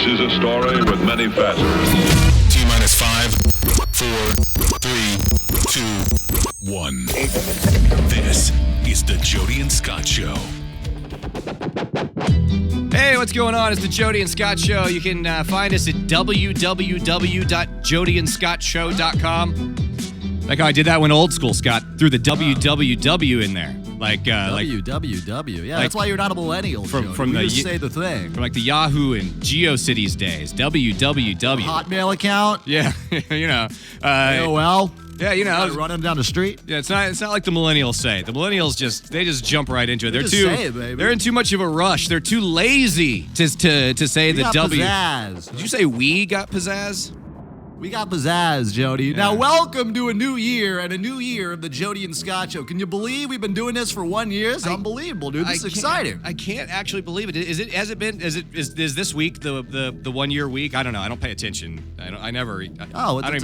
is a story with many facets. T-minus 5, 4, 3, 2, 1. This is the Jody and Scott Show. Hey, what's going on? It's the Jody and Scott Show. You can find us at www.jodyandscottshow.com. Like how I did that one old school, Scott. Threw the www in there. www. Yeah, that's why you're not a millennial. From we the just say the thing. From like the Yahoo and GeoCities days. www. Hotmail account. Yeah, you know. AOL. Yeah, you know. Running down the street. Yeah, it's not like the millennials say. The millennials just jump right into it. They're in too much of a rush. They're too lazy to say the W. Pizzazz. Did you say we got pizzazz? We got pizzazz, Jody. Yeah. Now, welcome to a new year and a new year of the Jody and Scott Show. Can you believe we've been doing this for 1 year? It's unbelievable, dude. This is exciting. I can't actually believe it. Is this week the 1 year week? I don't know. I don't pay attention. I don't even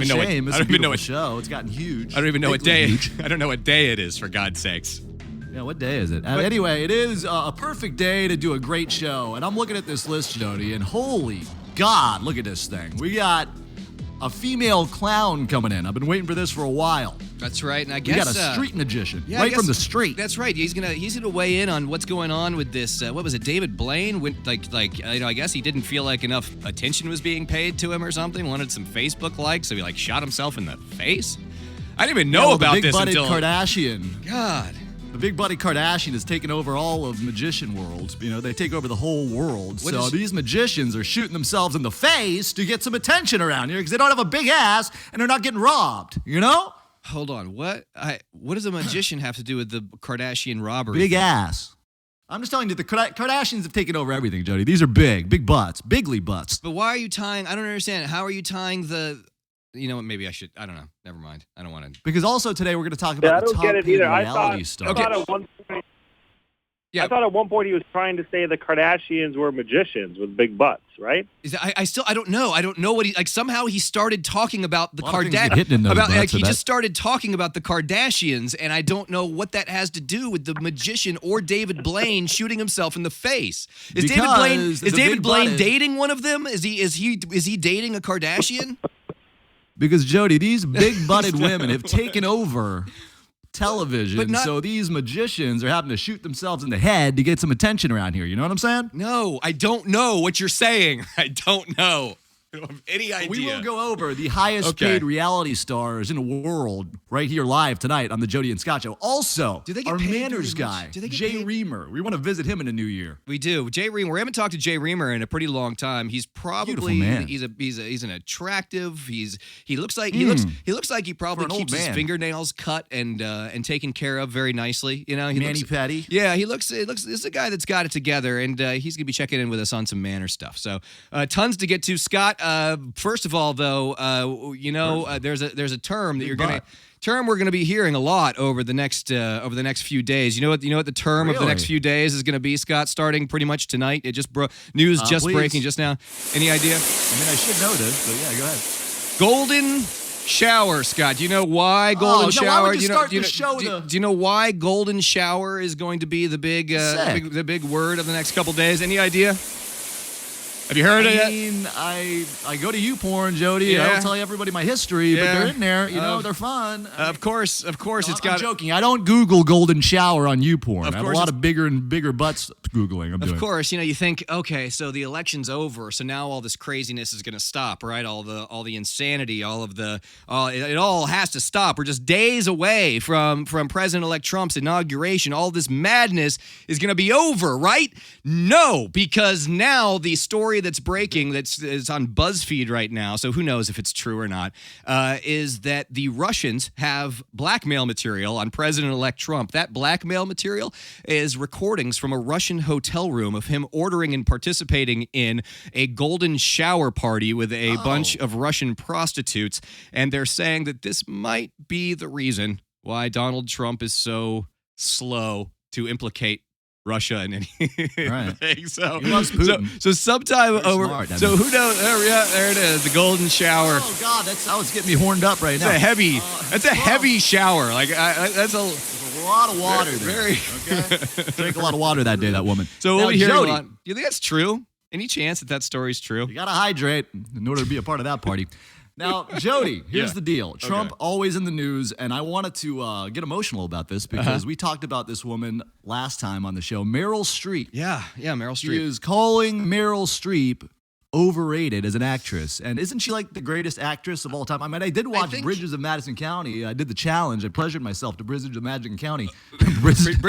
know. It's a beautiful show. It's gotten huge. I don't even know what day. I don't know what day it is, for God's sakes. Yeah, what day is it? Anyway, it is a perfect day to do a great show. And I'm looking at this list, Jody, and holy God, look at this thing. We got a female clown coming in. I've been waiting for this for a while. That's right, and I guess we got a street magician, yeah, right from the street. That's right. He's gonna weigh in on what's going on with this. What was it? David Blaine went I guess he didn't feel like enough attention was being paid to him or something. Wanted some Facebook likes, so he shot himself in the face. I didn't even know about this until Kardashian. God. The big buddy Kardashian has taken over all of magician world. You know, they take over the whole world. These magicians are shooting themselves in the face to get some attention around here because they don't have a big ass and they're not getting robbed, you know? Hold on. What does a magician have to do with the Kardashian robbery? Big ass. I'm just telling you, the Kardashians have taken over everything, Jody. These are big butts, bigly butts. But why are you tying, I don't understand. How are you tying you know what, maybe I should, I don't know. Never mind. I don't want to. Because also today we're going to talk about the top paid reality stars. I thought at one point he was trying to say the Kardashians were magicians with big butts, right? I don't know. I don't know what somehow he started talking about the Kardashians. He just started talking about the Kardashians, and I don't know what that has to do with the magician or David Blaine shooting himself in the face. Is David Blaine dating one of them? Is he dating a Kardashian? Because, Jody, these big-butted women have taken over television, so these magicians are having to shoot themselves in the head to get some attention around here. You know what I'm saying? No, I don't know what you're saying. I don't know. I don't have any idea. We will go over the highest paid reality stars in the world right here live tonight on the Jody and Scott Show. Also, our manners guy, Jay Reamer. We want to visit him in the new year. We do. Jay Reamer. We haven't talked to Jay Reamer in a pretty long time. He's probably he's an attractive. He looks like he probably keeps his fingernails cut and taken care of very nicely. You know, mani-pedi. Yeah, this is a guy that's got it together, and he's gonna be checking in with us on some manner stuff. So tons to get to, Scott. First of all, though, there's a term that we're gonna be hearing a lot over the next few days. You know what the term of the next few days is gonna be, Scott? Starting pretty much tonight. It just news just breaking just now. Any idea? I mean, I should know this, but yeah, go ahead. Golden shower, Scott. Do you know why golden shower? Why would you start the show? Do you know why golden shower is going to be the big word of the next couple days? Any idea? Have you heard of it? I mean, I go to YouPorn, Jody. Yeah. I don't tell everybody my history, but they're in there. You know, they're fun. Of course. I'm joking. I don't Google golden shower on YouPorn. I have a lot of bigger and bigger butts Googling. Of course, you think, okay, so the election's over, so now all this craziness is going to stop, right? All the insanity, it all has to stop. We're just days away from President-elect Trump's inauguration. All this madness is going to be over, right? No, because now the story that's breaking, that's on BuzzFeed right now, so who knows if it's true or not, is that the Russians have blackmail material on President-elect Trump. That blackmail material is recordings from a Russian hotel room of him ordering and participating in a golden shower party with a bunch of Russian prostitutes, and they're saying that this might be the reason why Donald Trump is so slow to implicate Russia in anything. Right. So Putin. So sometime over. Smart, so who knows? There it is. The golden shower. Oh God, that's how it's getting me horned up right now. That's a heavy. That's a heavy shower. That's a lot of water there. Very. Okay. Drank a lot of water that day, that woman. So we'll be hearing a lot. You think that's true? Any chance that story's true? You got to hydrate in order to be a part of that party. Now, Jody, here's the deal. Trump always in the news, and I wanted to get emotional about this because we talked about this woman last time on the show, Meryl Streep. Yeah, Meryl Streep. She is calling Meryl Streep overrated as an actress. And isn't she like the greatest actress of all time? I mean, I did watch Bridges of Madison County. I did the challenge. I pleasured myself to Bridges of Madison County. Bridges of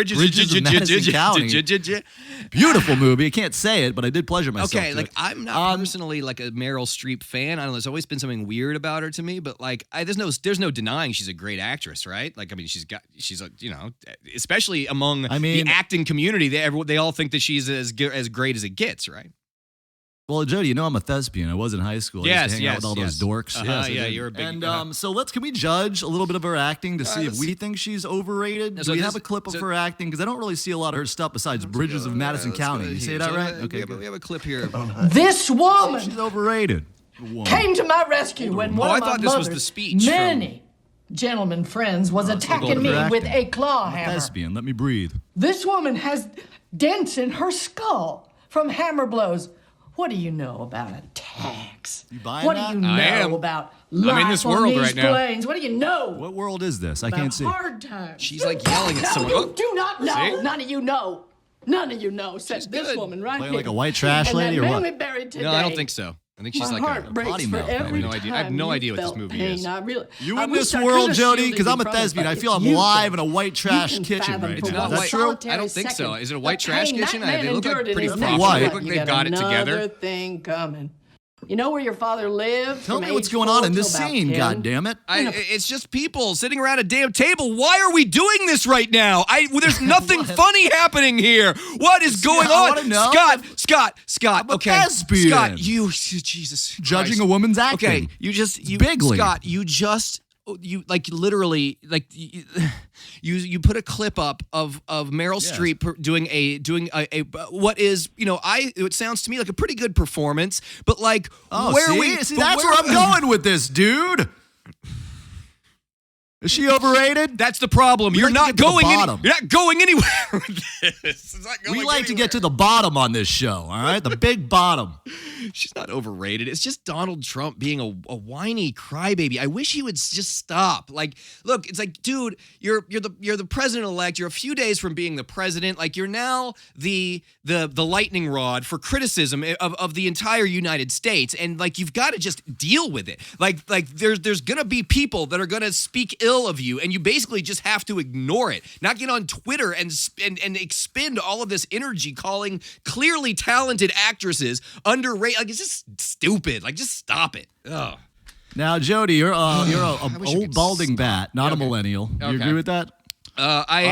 Madison County. Beautiful movie. I can't say it, but I did pleasure myself. Okay, like I'm not personally like a Meryl Streep fan. I don't know. There's always been something weird about her to me, but like there's no denying she's a great actress, right? Like I mean, she's a, you know, especially among the acting community, they all think that she's as great as it gets, right? Well, Jody, you know I'm a thespian. I was in high school. I used to hang out with all those dorks. You're a big. And so can we judge a little bit of her acting to see if we think she's overrated? Do we have a clip of her acting? Because I don't really see a lot of her stuff besides Bridges of Madison County. You say that right? Okay, we have a clip here. This woman she's overrated. came to my rescue when one of my thought this was the speech many gentlemen friends was attacking me with a claw hammer. Thespian, let me breathe. This woman has dents in her skull from hammer blows. What do you know about attacks? You buying what that? do you know about life I'm in this on world these right now. planes? What do you know? What world is this? I about can't see. hard times. She's like yelling at someone. You do not know. See? None of you know. None of you know. Said this good. woman right Playing here. like a white trash and lady that or man what? we buried today. No, I don't think so. I think she's My like heart a breaks potty for mouth. every I have time no idea you what this felt movie pain. is. I really, You I in wish this I world, could've Jody? shielded Because you I'm a from it, thespian. but I feel I'm you live can- in a white you trash can kitchen fathom right for now. one Is that true? I don't think so. solitary Is it a white second trash the kitchen? pain They look that like man pretty endured in his profitable. neck. They look like they've got it together. Another thing coming. You know where your father lived? Tell from me what's age going on 4 in this till about scene, 10? goddammit. It's just people sitting around a damn table. Why are we doing this right now? There's nothing funny happening here. What is going I wanna on? know. Scott. I'm a Okay, thespian. Scott, Jesus, Judging Christ. a woman's acting. Okay, bigly. Scott, you like literally like you put a clip up of Meryl Streep doing a what is, you know, it sounds to me like a pretty good performance, but like See, that's where I'm going with this, dude. Is she overrated? That's the problem. You're not going anywhere with this. It's not going We like to anywhere. get to the bottom on this show, all right? The big bottom. She's not overrated. It's just Donald Trump being a whiny crybaby. I wish he would just stop. Like, look, it's like, dude, you're the president-elect. You're a few days from being the president. Like, you're now the lightning rod for criticism of the entire United States, and like you've got to just deal with it. Like there's gonna be people that are gonna speak ill of you, and you basically just have to ignore it. Not get on Twitter and expend all of this energy calling clearly talented actresses underrated. Like, it's just stupid. Like, just stop it. Ugh. Now, Jody, you're a old balding bat, not a millennial. You agree with that? I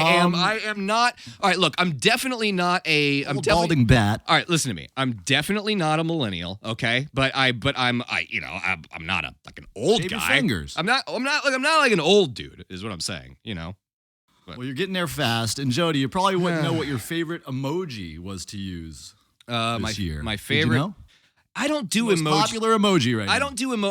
am not. All right, look, I'm definitely not a. I'm definitely, balding bat. All right, listen to me. I'm definitely not a millennial. Okay, but I'm not like an old Shave guy. your fingers. I'm not like an old dude. Is what I'm saying. You know. Well, you're getting there fast, and Jody, you probably wouldn't know what your favorite emoji was to use this year. My Did favorite. you know? I don't do Most emoji. popular emoji right now. I don't do I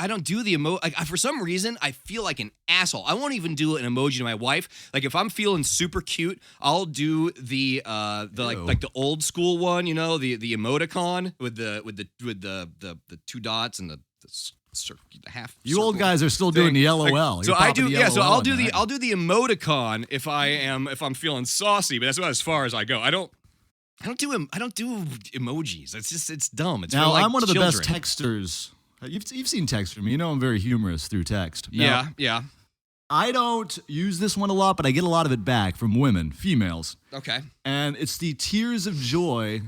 don't do the emoji. Like, for some reason, I feel like an asshole. I won't even do an emoji to my wife. Like, if I'm feeling super cute, I'll do the the old school one. You know, the emoticon with the two dots and the half. You old guys are still doing the LOL. Like, so You're I popping do. the Yeah. So LOL I'll do in there. I'll do the emoticon if I'm feeling saucy. But that's about as far as I go. I don't do emojis. It's dumb. It's now for, like, I'm one of the children. best texters. You've seen text from me. You know I'm very humorous through text. Now, Yeah. I don't use this one a lot, but I get a lot of it back from women, females, Okay. and it's the tears of joy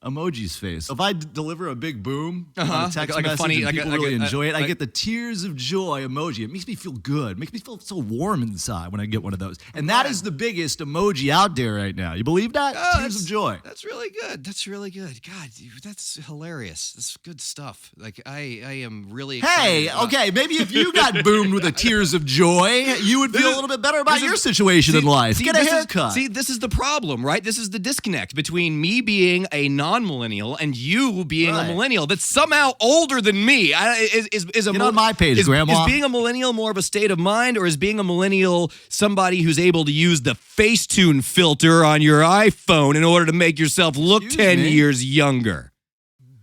emoji's face. So if I deliver a big boom on a text Like a message funny- and like a- people like a- really enjoy it, I like- get the tears of joy emoji. It makes me feel good. It makes me feel so warm inside when I get one of those. And that is the biggest emoji out there right now. You believe that? Oh, tears of joy. That's really good. God, that's hilarious. That's good stuff. Like, I am really excited. Hey, okay, maybe if you got boomed with the tears of joy, you would feel a little bit better about your situation in life. Get a haircut. This is the problem, right? This is the disconnect between me being a non-millennial and you being a Right. millennial that's somehow older than me. Is a Get on my page, Grandma. Is being a millennial more of a state of mind, or is being a millennial somebody who's able to use the Facetune filter on your iPhone in order to make yourself look Excuse 10 me? years younger?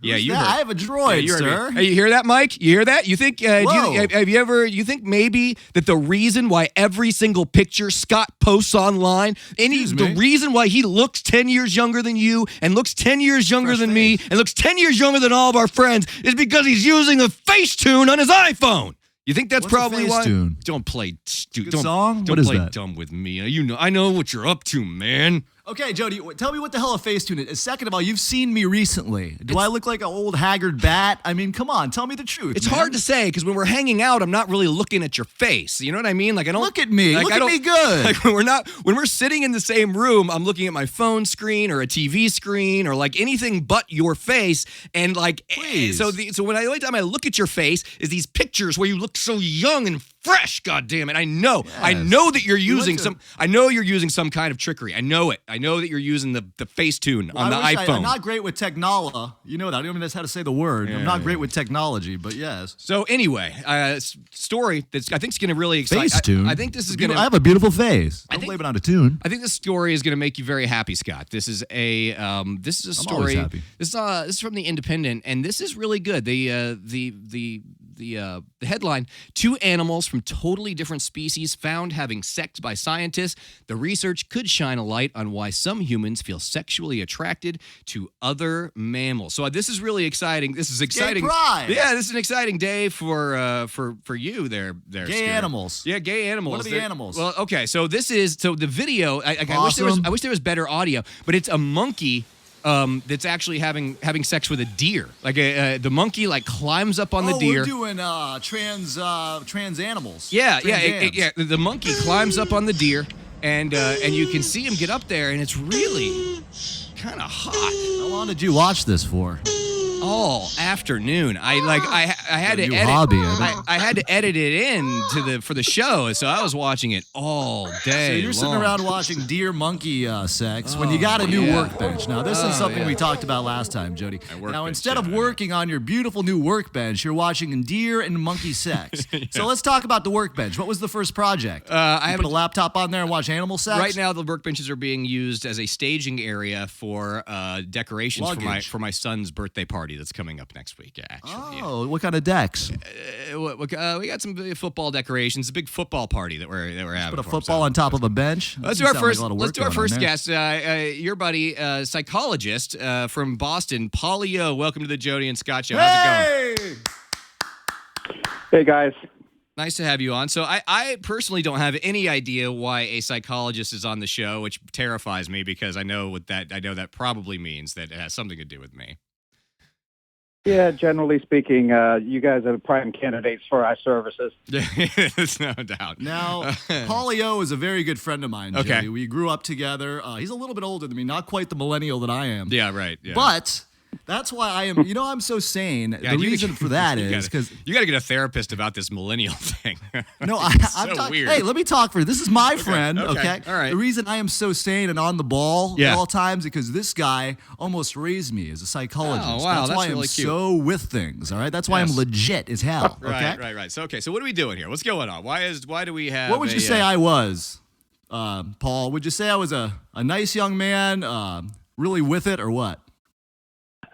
Yeah, Who's you that? heard. I have a droid, you heard sir. me. Hey, you hear that, Mike? You hear that? You think? Whoa. Have you ever? You think maybe that the reason why every single picture Scott posts online, Excuse the me? reason why he looks 10 years younger than you and looks 10 years younger Fresh than me face. and looks 10 years younger than all of our friends is because he's using a Facetune on his iPhone. You think that's What's a probably why? Facetune? Don't play Good don't, song? Don't What is play that? dumb with me. I know what you're up to, man. Okay, Jody, tell me what the hell a Facetune is. Second of all, you've seen me recently. Do I look like an old haggard bat? I mean, come on, tell me the truth. It's man. hard to say because when we're hanging out, I'm not really looking at your face. You know what I mean? Like I don't Look at me. Like, Look I at don't- me good. Like when we're sitting in the same room, I'm looking at my phone screen or a TV screen or like anything but your face. And like, Please. so the only time I look at your face is these pictures where you look so young and fresh. God damn it! I know that you're using to- some. I know you're using some kind of trickery. I know it. I know that you're using the Facetune on the iPhone. I'm not great with technology. You know that. I don't even know how to say the word. I'm not great with technology, but yes. So anyway, story that I think is going to really excite. Facetune. I think this is going I to. have a beautiful face. Don't think- blame it on a tune. I think this story is going to make you very happy, Scott. This is a I'm always story. happy. This is from the Independent, and this is really good. The headline: 2 animals from totally different species found having sex by scientists. The research could shine a light on why some humans feel sexually attracted to other mammals. So this is really exciting. This is exciting. pride. Yeah, this is an exciting day for you there. Gay Scooter. animals. Yeah, gay animals. What are the They're- animals? Well, okay, so the video. Awesome. I wish there was better audio, but it's a monkey that's actually having sex with a deer. Like the monkey like climbs up on the deer. We're doing trans animals. Yeah. Trans ams. The monkey climbs up on the deer, and you can see him get up there, and it's really kind of hot. How long did you watch this for? All afternoon. I had to New edit. hobby, I I had to edit it in for the show, so I was watching it all day. So you're sitting long. around watching deer monkey sex when you got a new yeah. workbench. Now, this is something we talked about last time, Jody. workbench, Now, instead yeah, of I know. working on your beautiful new workbench, you're watching deer and monkey sex. So let's talk about the workbench. What was the first project? I You put haven't- a laptop on there and watch animal sex? Right now, the workbenches are being used as a staging area for decorations Luggage. for my son's birthday party that's coming up next week. Actually, yeah. Oh, what kind of decks? We got some football decorations. A big football party that we're having. Put a for him, football so. on top of a bench? Let's That do our sounds like first. a lot of Let's work do our going on first there. guest. Your buddy, psychologist from Boston, Paulie O. Welcome to the Jody and Scott Show. How's it going? Hey! Hey, guys. Nice to have you on. So I personally don't have any idea why a psychologist is on the show, which terrifies me because I know that probably means that it has something to do with me. Yeah, generally speaking, you guys are the prime candidates for our services. There's no doubt. Now, Paulio is a very good friend of mine, Okay. Jody. We grew up together. He's a little bit older than me, not quite the millennial that I am. Yeah, right. Yeah. But that's why I am, I'm so sane. Yeah, the you- reason for that you is gotta- because, you got to get a therapist about this millennial thing. no, It's I'm so talking, weird. hey, let me talk for you. This is my friend, okay? all right. The reason I am so sane and on the ball Yeah. at all times is because this guy almost raised me as a psychologist. Oh, wow, that's why really I'm cute. so with things, all right? That's why Yes. I'm legit as hell, okay? Right. So what are we doing here? What's going on? Why do we have? What would you say I was, Paul? Would you say I was a nice young man, really with it, or what?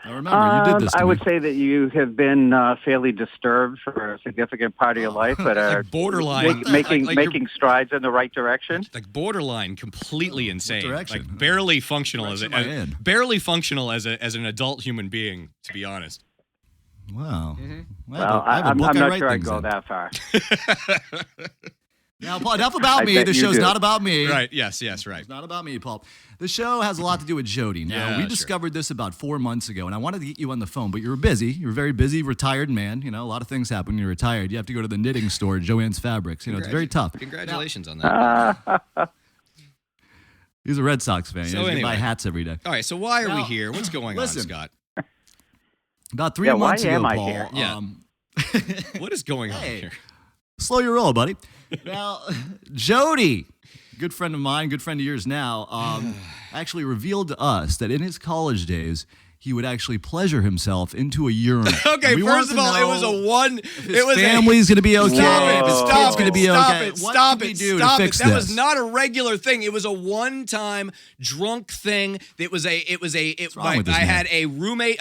Now remember, you did this to I me. would say that you have been fairly disturbed for a significant part of your life, but are Like borderline, making like you're- making strides in the right direction. like borderline, completely insane, direction? like barely functional as Direction am I in? barely functional as an adult human being, to be honest. Wow. Well, I have a I'm book I not write sure I'd things go in. that far. Now, Paul, enough about I me. bet The you show's do. not about me. Right? Yes. Right. It's not about me, Paul. The show has a lot to do with Jody. Now, Yeah, we sure. discovered this about 4 months ago, and I wanted to get you on the phone, but you were busy. You're a very busy, retired man. A lot of things happen when you're retired. You have to go to the knitting store, Joanne's Fabrics. It's very tough. Congratulations on that. He's a Red Sox fan. So He has to buy anyway. hats every day. All right. So why are we Now, here? What's going listen. on, Scott? About 3 Yeah, why months ago, am I Paul. here? Yeah. What is going on Hey. here? Slow your roll, buddy. Now, Jody, good friend of mine, good friend of yours now, actually revealed to us that in his college days, he would actually pleasure himself into a urinal. Okay, We first want of to all, it know was a one. if It was his family's going to be okay. Stop If his it! kid's going to be Stop okay. it! What Stop can we it! do Stop to it! fix That this? was not a regular thing. It was a one-time drunk thing. It was a. What's wrong with this I man? had a roommate,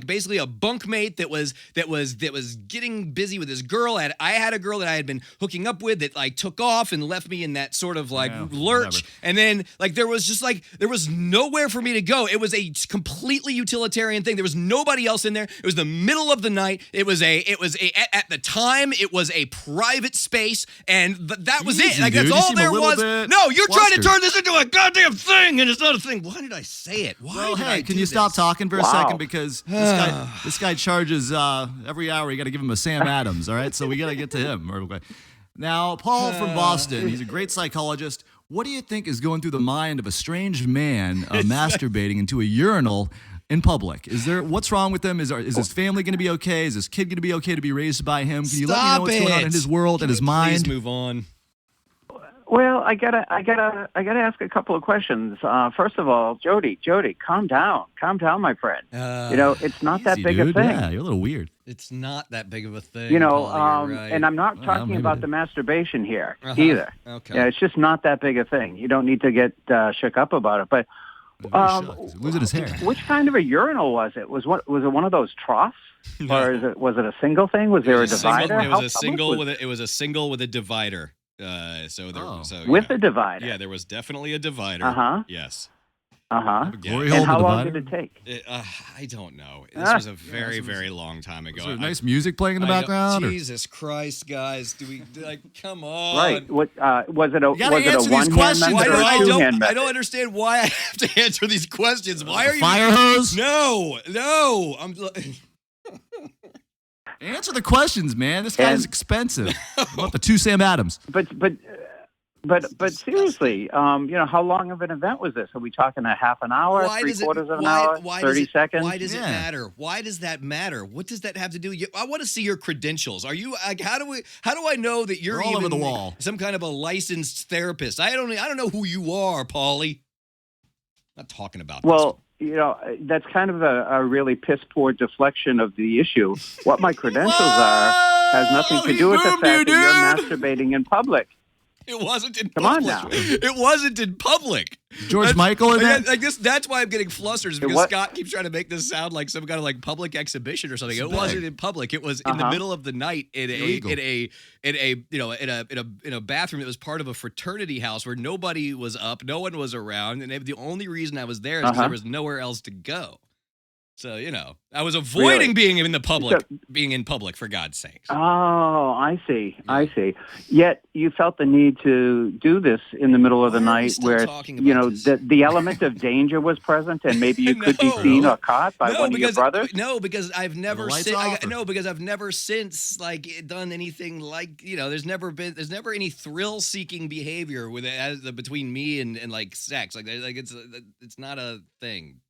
basically a bunkmate that was getting busy with his girl. I had a girl that I had been hooking up with that like took off and left me in that sort of like Yeah, lurch. whatever. And then like there was nowhere for me to go. It was a completely utilitarian thing. There was nobody else in there. It was the middle of the night. At the time it was a private space, and that was it. Easy, Like dude. that's You all seem a there little was. bit No, you're trying to flustered. turn this into a goddamn thing, and it's not a thing. Why did I say it? Why Well, did hey, I can do you stop this? talking for a Wow. second? Because this guy charges every hour. You got to give him a Sam Adams, all right? So we got to get to him. Now, Paul from Boston, he's a great psychologist. What do you think is going through the mind of a strange man masturbating into a urinal in public? What's wrong with him? Is his family going to be okay? Is his kid going to be okay to be raised by him? Can you let me know what's going on in his world and his mind? Please move on. Well, I gotta ask a couple of questions. First of all, Jody, calm down, my friend. It's not that Easy, big dude. a thing. Yeah, you're a little weird. It's not that big of a thing. Paul, you're right. And I'm not Well, talking maybe about it the masturbation here Uh-huh. either. Okay. Yeah, it's just not that big a thing. You don't need to get shook up about it. But Very shocked. He's losing his hair. which kind of a urinal was it? Was it one of those troughs, or was it a single thing? Was there a divider? It How was a public single was with it was a single with a divider. with yeah. a divider. Yeah, there was definitely a divider. Uh-huh. Yes. Uh-huh. Yeah. Glory And hole how to long divider. did it take? I don't know. This was a very, very long time ago. Is there nice music playing in the background? or- Jesus Christ, guys! Do we come on? Right. What was it? gotta answer A these one-hand questions, Why method do or a I two-hand don't? method? I don't understand why I have to answer these questions. Why are you? Fire hose? No. I'm. Answer the questions, man. This guy's And- expensive. I want the two Sam Adams. But seriously, how long of an event was this? Are we talking a half an hour, Why does it? three-quarters of an Why, hour, why 30 does it, seconds? Why does it Yeah. matter? Why does that matter? What does that have to do? I want to see your credentials. Are you? Like, how do I know that you're They're all even over the wall. some kind of a licensed therapist? I don't know who you are, Paulie. Not talking about this. Well, that's kind of a really piss poor deflection of the issue. What my credentials are has nothing to He do with the boomed fact you, that you're masturbating in public. It wasn't in Come on public. now. It wasn't in public. George Michael in that? Like this. That's why I'm getting flustered. Is because what? Scott keeps trying to make this sound like some kind of like public exhibition or something. It It's wasn't big. in public. It was in the middle of the night in Illegal. a bathroom that was part of a fraternity house where nobody was up, no one was around, and the only reason I was there is because there was nowhere else to go. So I was avoiding being in public, for God's sakes. Oh, I see. I see. Yet you felt the need to do this in the middle of the Why are we night still where, talking about this? the element of danger was present and maybe you could be No. seen or caught by one of your brothers? No, because I've never lights off, or- because I've never since done anything like there's never any thrill seeking behavior between me and like sex it's not a thing.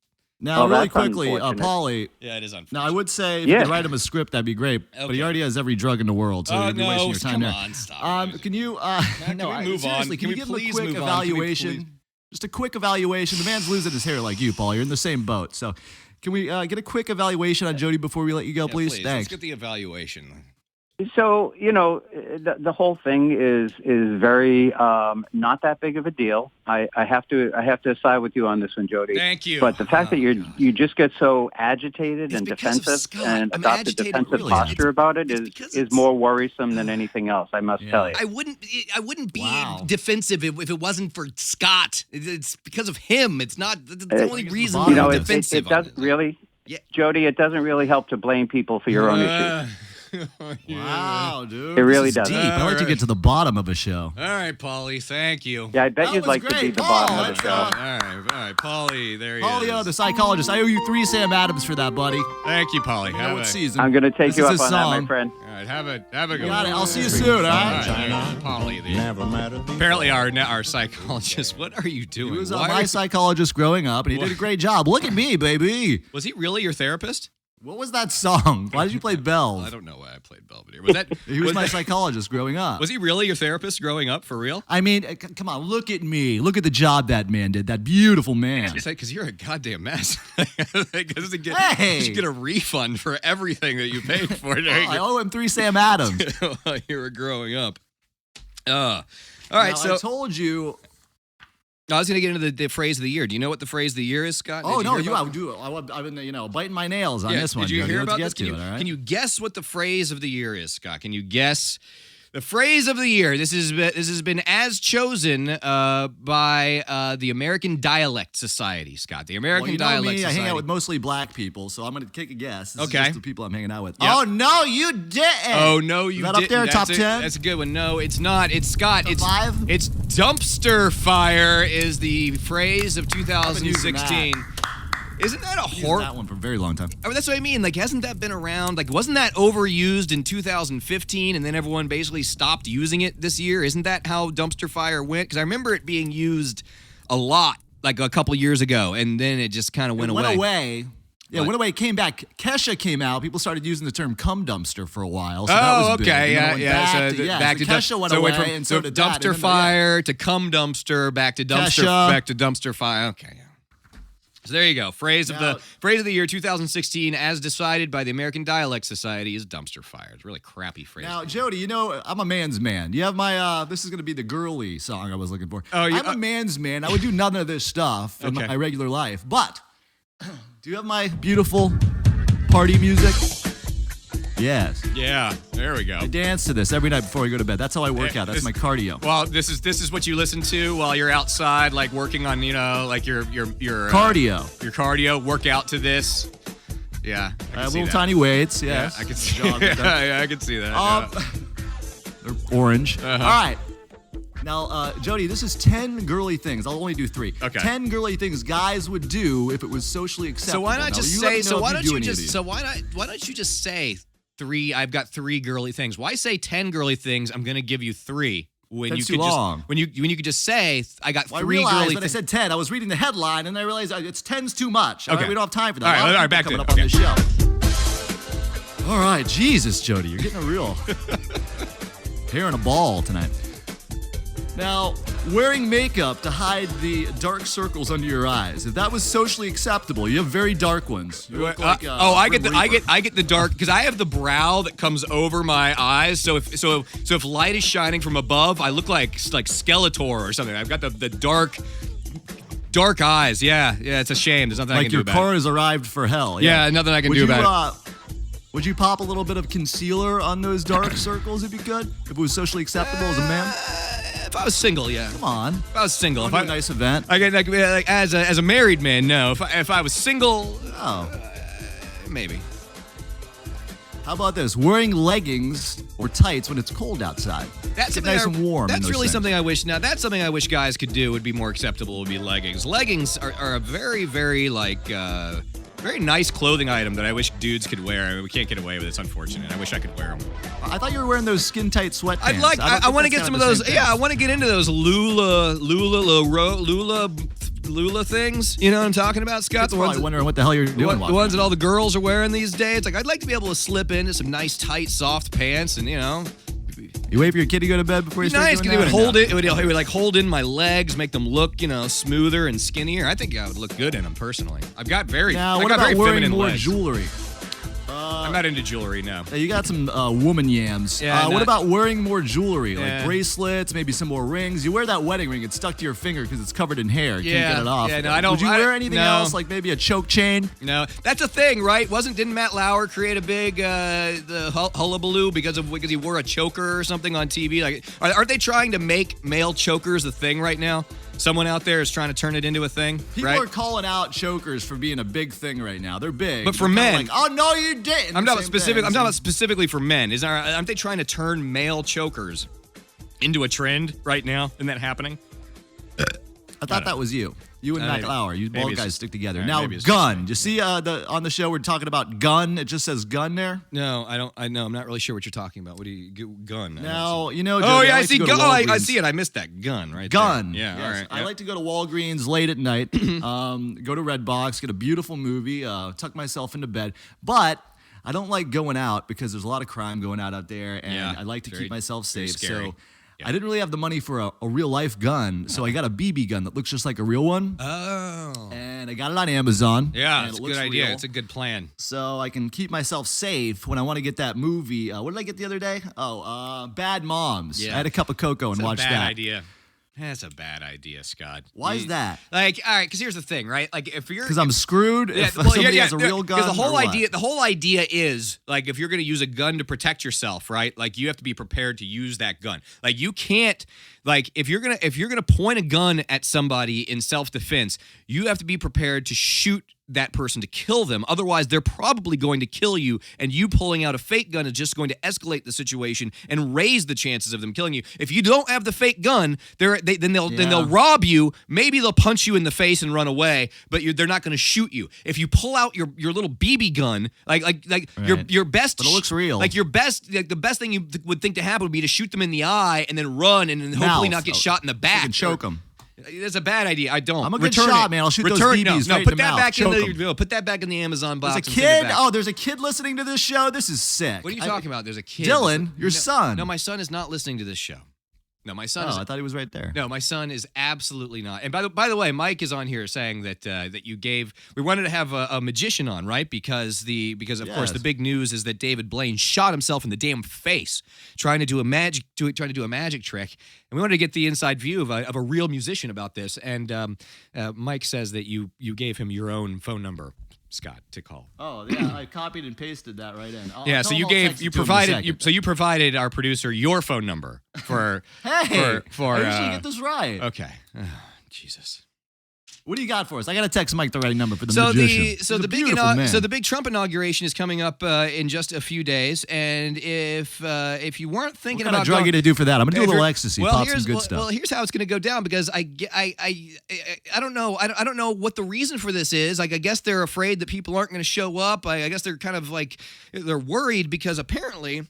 Now, Oh, really that's quickly, unfortunate. Paulie. Yeah, it is unfortunate. Now, I would say if you Yeah. could write him a script, that'd be great. But he Okay. already has every drug in the world, so you'd be wasting your time come there. on, stop. Can you? can we move on? Seriously, Can you we give him a please quick move on? Can we evaluation? please? Just a quick evaluation. The man's losing his hair like you, Paul. You're in the same boat. So, can we get a quick evaluation on Jody before we let you go, Yeah, please? Let's Thanks. get the evaluation. So, the whole thing is very not that big of a deal. I have to side with you on this one, Jody. Thank you. But the fact that God. you just get so agitated It's and because of defensive Scott. and I'm adopt a agitated, defensive really. posture about it It's is because is it's- more worrisome than anything else, I must tell you. I wouldn't be Wow. defensive if it wasn't for Scott. It's because of him. It's not the only Because reason the I'm bottom it defensive. on doesn't this. really, Yeah. Jody, it doesn't really help to blame people for your own issues. Wow, dude. It really This is does. deep. I like to get to the bottom of a show. All right, Paulie, thank you. Yeah, I bet That you'd was like to be great. the Paul, bottom of let's, the show. All right, Paulie, there he Paulio, is. the psychologist. I owe you 3 Sam Adams for that, buddy. Thank you, Paulie. I know Have what a, season. I'm going to take This you is up his on that, song. my friend. all right, have a good Got one. it. I'll see you soon, all All right? right, Paulie. Apparently, our psychologist. What are you doing? He was Why my are- psychologist growing up, and he did a great job. Look at me, baby. Was he really your therapist? What was that song? Why did you play Bells? I don't know why I played Belvedere. Was that? He was my psychologist growing up. Was he really your therapist growing up for real? I mean, come on, look at me. Look at the job that man did. That beautiful man. Because you're a goddamn mess. You Hey! get a refund for everything that you paid for. I owe him 3 Sam Adams. While you were growing up. All right, Now, so I told you. I was going to get into the phrase of the year. Do you know what the phrase of the year is, Scott? Oh, no, hear about- I've been, biting my nails on this one. Did you Jody. hear Let's about get this? to it, all right? Can you guess what the phrase of the year is, Scott? Can you guess the phrase of the year? This has been as chosen by the American Dialect Society, Scott. The American Dialect me, Society. I hang out with mostly black people, so I'm going to take a guess. This is Okay. just the people I'm hanging out with. Yep. Oh, no, you didn't. Oh, no, you Is that didn't. up there, top 10? That's a good one. No, it's not. It's Scott. Top It's 5? It's dumpster fire is the phrase of 2016. Isn't that a Used horror? that one for a very long time. I mean, that's what I mean. Like, hasn't that been around? Like, wasn't that overused in 2015 and then everyone basically stopped using it this year? Isn't that how dumpster fire went? Because I remember it being used a lot, like a couple years ago, and then it just kind of went away. Went away. Yeah, What? went away, came back. Kesha came out. People started using the term cum dumpster for a while. So that was big. okay, And then it went back to Kesha went away, from and so did that. dumpster And then, fire to cum dumpster, back to dumpster, Kesha. back to dumpster fire. Okay, yeah. So there you go. Phrase of the year 2016, as decided by the American Dialect Society, is dumpster fire. It's a really crappy phrase. Now, Jody, I'm a man's man. You have my, this is going to be the girly song I was looking for. Oh, I'm a man's man. I would do none of this stuff in Okay. my regular life. But, do you have my beautiful party music? Yes. Yeah, there we go. I dance to this every night before I go to bed. That's how I work out. That's my cardio. Well, this is what you listen to while you're outside, like working on, like your Cardio. your cardio. Work out to this. Yeah, I can see Little that. tiny weights, Yeah, yes. I can see. Jog with them. Yeah, I can see that. yeah. They're orange. Uh-huh. All right. Now, Jody, this is 10 girly things. I'll only do 3. Okay. 10 girly things guys would do if it was socially acceptable. So why not Now, just you let say? me know So if why you don't do you any of just? these. So why don't you just say 3? I've got 3 girly things. Why say 10 girly things? I'm gonna give you 3 when That's you too could long. just when you could just say I got 3 Well, I realized girly when I things. said 10, I was reading the headline, and I realized it's 10's too much. All Okay. right, we don't have time for that. All right, A lot of all right, people back coming to up it. on this show. All right, Jesus, Jody, you're getting a real hair and a ball tonight. Now, wearing makeup to hide the dark circles under your eyes. If that was socially acceptable, you have very dark ones. You look like, I get Grim the Reaper. I get the dark because I have the brow that comes over my eyes. So if light is shining from above, I look like Skeletor or something. I've got the dark eyes. Yeah, it's a shame. There's nothing I Like can do your about car it. has arrived for hell. Yeah, nothing I can do about it. Would you pop a little bit of concealer on those dark circles if you could? If it was socially acceptable as a man? If I was single, yeah. Come on. If I was single, If a nice event. I get like as a married man, no. If I was single, Oh. maybe. How about this? Wearing leggings or tights when it's cold outside. That's Get something nice and warm. in That's those really things. something I wish. Now that's something I wish guys could do. Would be more acceptable. Would be leggings. Leggings are a very very nice clothing item that I wish dudes could wear. I mean, we can't get away with it. It's unfortunate. I wish I could wear them. I thought you were wearing those skin tight sweatpants. I want to get some of those. Yeah, I want to get into those Lula things. You know what I'm talking about, Scott? That's probably wondering what the hell you're doing. The ones that all the girls are wearing these days. Like, I'd like to be able to slip into some nice, tight, soft pants, and You wait for your kid to go to bed before you be start nice doing because it that? would hold it. It would like hold in my legs, make them look, smoother and skinnier. I think I would look good in them personally. I've got very, Now, I what got about very wearing feminine more legs. jewelry? I'm not into jewelry, no. You got some woman yams. Yeah, what not- about wearing more jewelry? Yeah. Like bracelets, maybe some more rings. You wear that wedding ring, it's stuck to your finger because it's covered in hair. You Yeah, can't get it off. yeah, no, I don't- Would you wear anything no. else, like maybe a choke chain? No, that's a thing, right? Didn't Matt Lauer create a big the hullabaloo because he wore a choker or something on TV? Like, aren't they trying to make male chokers a thing right now? Someone out there is trying to turn it into a thing, People right? are calling out chokers for being a big thing right now. They're big. But for They're kinda men- like, oh no, you didn't. I'm talking Same thing. about specifically for men. Aren't they trying to turn male chokers into a trend right now? Isn't that happening? I thought that was you. You and Matt Lauer, you maybe bald it's guys just- stick together. all right, Now, maybe it's gun. You see on the show we're talking about gun. It just says gun there. No, I don't. I know. I'm not really sure what you're talking about. What do you gun? I don't Now, see- you know. Oh Jody, yeah, I like to see. go to Gun. I Walgreens. see it. I missed that gun right Gun. there. Yeah. Yes. All right. I like to go to Walgreens late at night, go to Redbox, get a beautiful movie, tuck myself into bed. But I don't like going out because there's a lot of crime going out there, and Yeah, I like to very- keep myself very safe. scary. So Yeah. I didn't really have the money for a real life gun, so I got a BB gun that looks just like a real one. Oh. And I got it on Amazon. Yeah, and it's it a looks good idea. real. It's a good plan. So I can keep myself safe when I want to get that movie. What did I get the other day? Bad Moms. Yeah. I had a cup of cocoa and It's a watched bad that. idea. That's a bad idea, Scott. Why is that? Like, all right, because here's the thing, right? Like, if you're Because I'm screwed if well, somebody has a real gun. Because or what? the whole idea is like if you're going to use a gun to protect yourself, right? Like you have to be prepared to use that gun. Like you can't like if you're gonna point a gun at somebody in self-defense, you have to be prepared to shoot that person to kill them. Otherwise, they're probably going to kill you, and you pulling out a fake gun is just going to escalate the situation and raise the chances of them killing you. If you don't have the fake gun, then they'll rob you. Maybe they'll punch you in the face and run away, but they're not going to shoot you. If you pull out your little BB gun, like your best, But it looks real. Like your best, like the best thing you would think to happen would be to shoot them in the eye and then run and then hopefully not get shot in the back. You can choke them. That's a bad idea. I don't. I'm a good Return shot, it. man. I'll shoot those Return, BBs no, right put in the that mouth. back in Choke the put that back in the Amazon box. There's a and send it kid. back. Oh, there's a kid listening to this show. This is sick. What are you talking about? There's a kid. Dylan, your son. No, my son is not listening to this show. No, my son. Oh, is, I thought he was right there. No, my son is absolutely not. And by the way, Mike is on here saying that that you gave. We wanted to have a magician on, right? Because of course the big news is that David Blaine shot himself in the damn face trying to do a magic trick, and we wanted to get the inside view of a real musician about this. And Mike says that you gave him your own phone number, Scott, to call. Oh yeah, I copied and pasted that right in. Yeah, so you provided our producer your phone number for Hey, for I usually get this right. okay. Oh, Jesus. What do you got for us? I got to text Mike the right number for the So magician. the He's a big beautiful man. so the big Trump inauguration is coming up in just a few days, and if you weren't thinking what kind about of drug going, you to do for that? I'm gonna do a if little you're- ecstasy, well, pop some here's good well, stuff. well, here's how it's going to go down because I don't know I don't know what the reason for this is. Like I guess they're afraid that people aren't going to show up. I guess they're kind of like they're worried because apparently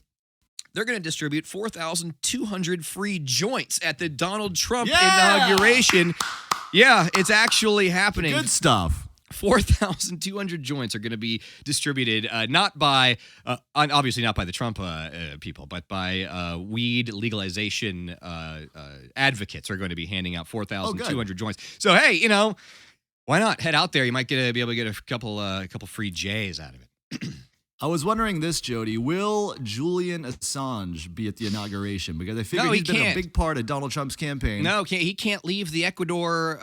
they're going to distribute 4,200 free joints at the Donald Trump inauguration. Yeah, it's actually happening. Good stuff. 4,200 joints are going to be distributed, not by, obviously not by the Trump people, but by weed legalization advocates are going to be handing out 4,200 joints. So hey, why not head out there? You might be able to get a couple free J's out of it. I was wondering this, Jody. Will Julian Assange be at the inauguration? Because I figure No, he's he been a can't. big part of Donald Trump's campaign. No, he can't leave the Ecuador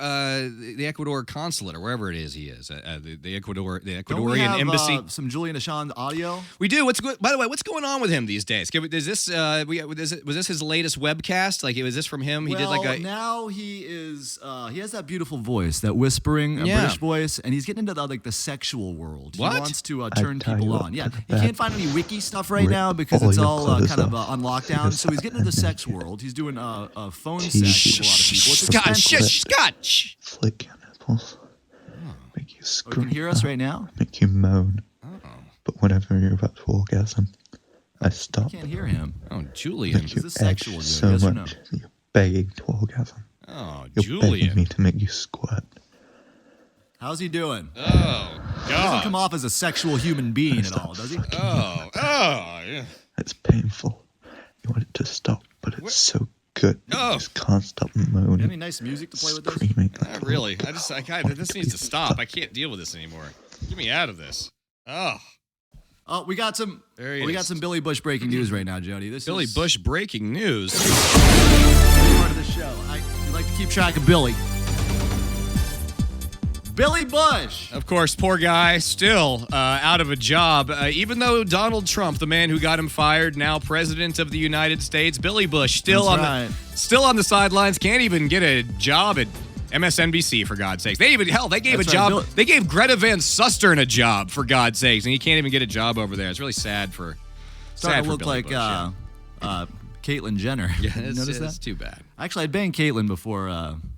consulate or wherever it is he is, the Ecuadorian Don't we have, embassy. some Julian Assange audio? We do. By the way, what's going on with him these days? Is this was this his latest webcast? Like, was this from him? He did like a. Now he is. He has that beautiful voice, that whispering British voice, and he's getting into the sexual world. What? He wants to turn tell people you on. what, Yeah, look at he that. can't find any wiki stuff right Rip now because all it's your all clothes kind of off. on lockdown. So he's getting into the sex world. He's doing a phone sex with a lot of people. It's Scott, expensive. Scott, shh. Flick your nipples. Make you Oh, you scream. can hear us right now? Make you moan. But whenever you're about to orgasm, I stop. Can't hear him. Oh, Julian. Make you this edge sexual, so yes or much that you're begging to orgasm. Oh, You're begging me Julian. to make you squirt. How's he doing? Oh, He doesn't God. come off as a sexual human being at all, does he? Oh, yeah. It's painful. You want it to stop, but it's so good. that Oh. You just can't stop You have moaning, any nice music to play with this? screaming. Not really. This needs to stop. I can't deal with this anymore. Get me out of this. Oh, Oh, we got some. There he We got is. some Billy Bush breaking news right now, Jody. This Billy is Bush breaking news. part of the show. We like to keep track of Billy. Billy Bush. Of course, poor guy, still out of a job. Even though Donald Trump, the man who got him fired, now president of the United States, Billy Bush, still That's on the sidelines, can't even get a job at MSNBC, for God's sakes. They gave That's a job. right, They gave Greta Van Susteren a job, for God's sakes, and he can't even get a job over there. It's really sad for. Starting sad to for look Billy like Bush, yeah. Caitlyn Jenner. Yeah, You notice it's that? too bad. Actually, I'd bang Caitlyn before,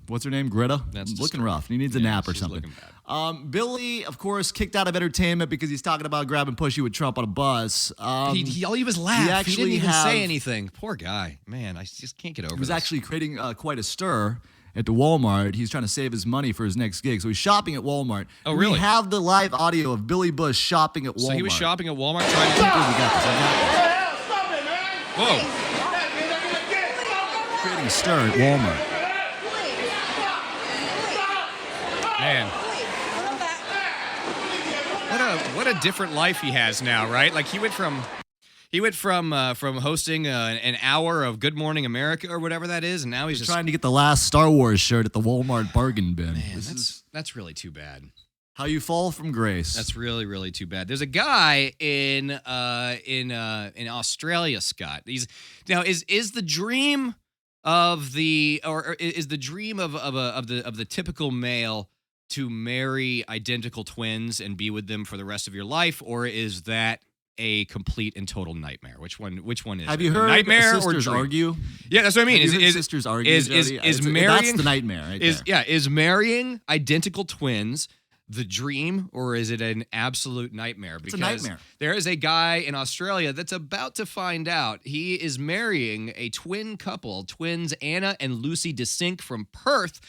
what's her name, Greta? That's looking rough. He needs a nap or she's something. looking bad. Billy, of course, kicked out of entertainment because he's talking about grabbing pussy with Trump on a bus. All he was laugh. He actually didn't even have- say anything. Poor guy. Man, I just can't get over He was this. actually creating quite a stir at the Walmart. He's trying to save his money for his next gig. So he's shopping at Walmart. Oh, really? We have the live audio of Billy Bush shopping at Walmart. So he was shopping at Walmart trying to... We got this. I got Whoa. this. Creating a stir at Walmart. Man. What a different life he has now, right? Like he went from hosting an hour of Good Morning America or whatever that is, and now he's just Trying to get the last Star Wars shirt at the Walmart bargain bin. Man, This is that's really too bad. how you fall from grace. That's really, really too bad. There's a guy in Australia, Scott. Is the dream of the typical male to marry identical twins and be with them for the rest of your life, or is that a complete and total nightmare? Which one is Have it? you heard nightmare sisters or dream? argue? Yeah, that's what I mean. Have you heard sisters argue, Jody? Is That's marrying the nightmare right there. is marrying identical twins the dream, or is it an absolute nightmare? It's a nightmare. There is a guy in Australia that's about to find out. He is marrying a twin couple, twins Anna and Lucy DeSink from Perth.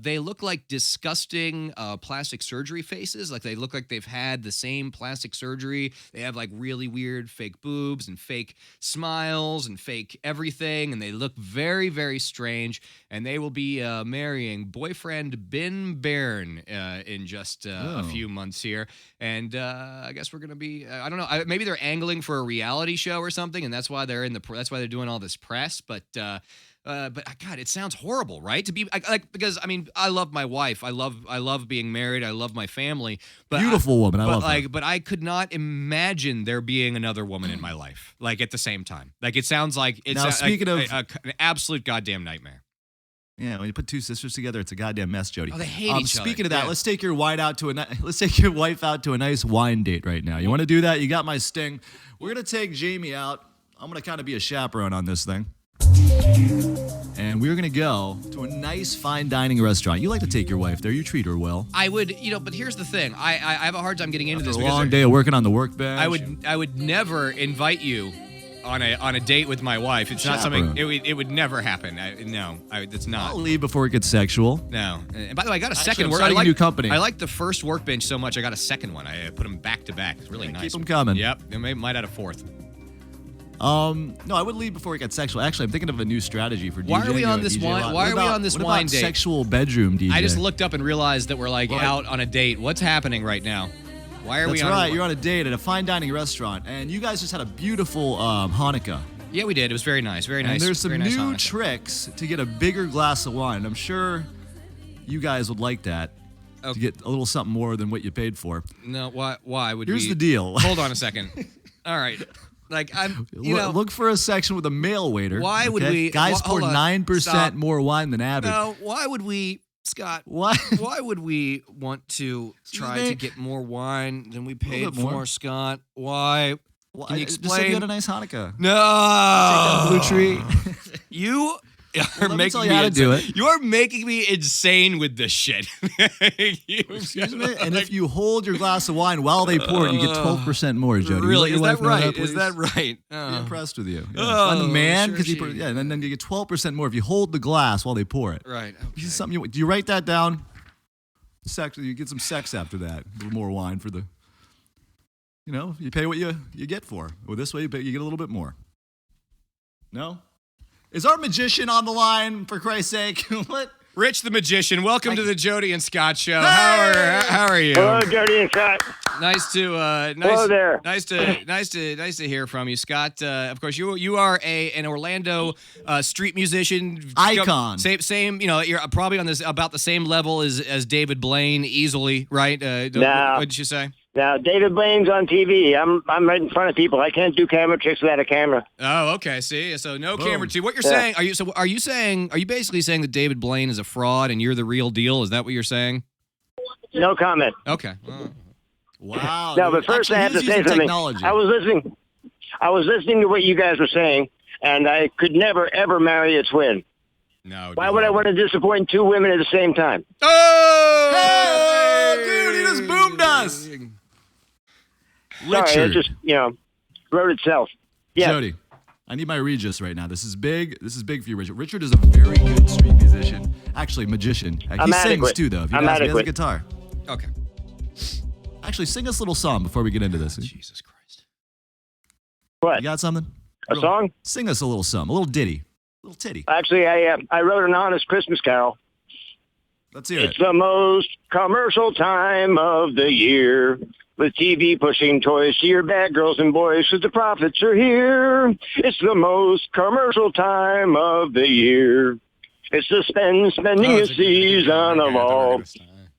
They look like disgusting plastic surgery faces. Like they look like they've had the same plastic surgery. They have like really weird fake boobs and fake smiles and fake everything. And they look very, very strange. And they will be marrying boyfriend Ben Bairn in just a few months here. And I guess we're going to be, I don't know, maybe they're angling for a reality show or something. And that's why they're that's why they're doing all this press. But God, it sounds horrible, right? To be because I mean, I love my wife. I love being married. I love my family. But Beautiful woman. I love her. But I could not imagine there being another woman in my life, like at the same time. Like it sounds like it's Now, speaking of- an absolute goddamn nightmare. Yeah, when you put two sisters together, it's a goddamn mess, Jody. Oh, they hate each other. Speaking of that, Yeah. let's take your wife out to a nice wine date right now. You want to do that? You got my sting. We're gonna take Jamie out. I'm gonna kind of be a chaperone on this thing, and we're gonna go to a nice fine dining restaurant. You like to take your wife there. You treat her well. I would, but here's the thing. I have a hard time getting into After this a because long day of working on the workbench. I would never invite you on a date with my wife. It's not Chaperone. something. It would never happen. It's not. I'll leave before it gets sexual. No. And by the way, I got a Actually, second I'm work. starting a new company. I like the first workbench so much. I got a second one. I put them back to back. It's really nice. Keep them coming. Yep. I might add a fourth. No, I would leave before it gets sexual. Actually, I'm thinking of a new strategy for DJing. Why are we on You this DJ a wine- lot. why What are we about- on this what wine about date? Sexual bedroom DJ. I just looked up and realized that we're out on a date. What's happening right now? Why are we That's on? right. You're on a date at a fine dining restaurant, and you guys just had a beautiful Hanukkah. Yeah, we did. It was very nice. Very nice. And there's some very nice new Hanukkah. tricks to get a bigger glass of wine. I'm sure you guys would like that. To get a little something more than what you paid for. No, why would Here's we? the deal. Hold on a second. All right. Like I'm, Look for a section with a male waiter. Why would okay? we- Guys pour hold on. 9% Stop. more wine than average. No, why would we, Scott? Why? Why would we want to try me? to get more wine than we paid bit more. for, Scott? Why? Well, Can you I just said explain? you had a nice Hanukkah. No, Blue tree. You are let me making tell you me how to do insane. it. You're making me insane with this shit. Excuse me? And if you hold your glass of wine while they pour it, you get 12% more, Jody. You Really? let Is your that wife know right? please? Is that right? Be Oh. impressed with you. Oh, On the man, sure because she- and then you get 12% more if you hold the glass while they pour it. Right. This is something do you write that down? Sex. You get some sex after that. A little more wine for the. You pay what you get for. Well, this way you get a little bit more. No. Is our magician on the line? For Christ's sake, what? Rich the magician, welcome to the Jody and Scott show. Hey! How are you? Hello, Jody and Scott. Nice to Hello there. Nice to hear from you, Scott. Of course, you are an Orlando street musician Icon. Same. You're probably on about the same level as David Blaine, easily, right? No. What did you say? Now, David Blaine's on TV. I'm right in front of people. I can't do camera tricks without a camera. Oh, okay. See, so no Boom. camera. What you're saying? Are you basically saying that David Blaine is a fraud and you're the real deal? Is that what you're saying? No comment. Okay. Wow. No, but first Actually, I have to he's say using something. technology. I was listening to what you guys were saying, and I could never, ever marry a twin. No. Why would I want to disappoint two women at the same time? Oh, dude, he just boomed us. Sorry, it just, wrote itself. Yeah. Jody, I need my Regis right now. This is big. This is big for you, Richard. Richard is a very good street musician. Actually, magician. He I'm sings adequate. too, though. If you I'm guys, he has a adequate. guitar. Okay. Actually, sing us a little song before we get into this. Jesus Christ. What? You got something? A song? Sing us a little something, a little ditty, a little titty. Actually, I wrote an honest Christmas carol. Let's hear It's it. the most commercial time of the year. With TV pushing toys to your bad girls and boys, 'cause the profits are here. It's the most commercial time of the year. It's the spending season of all.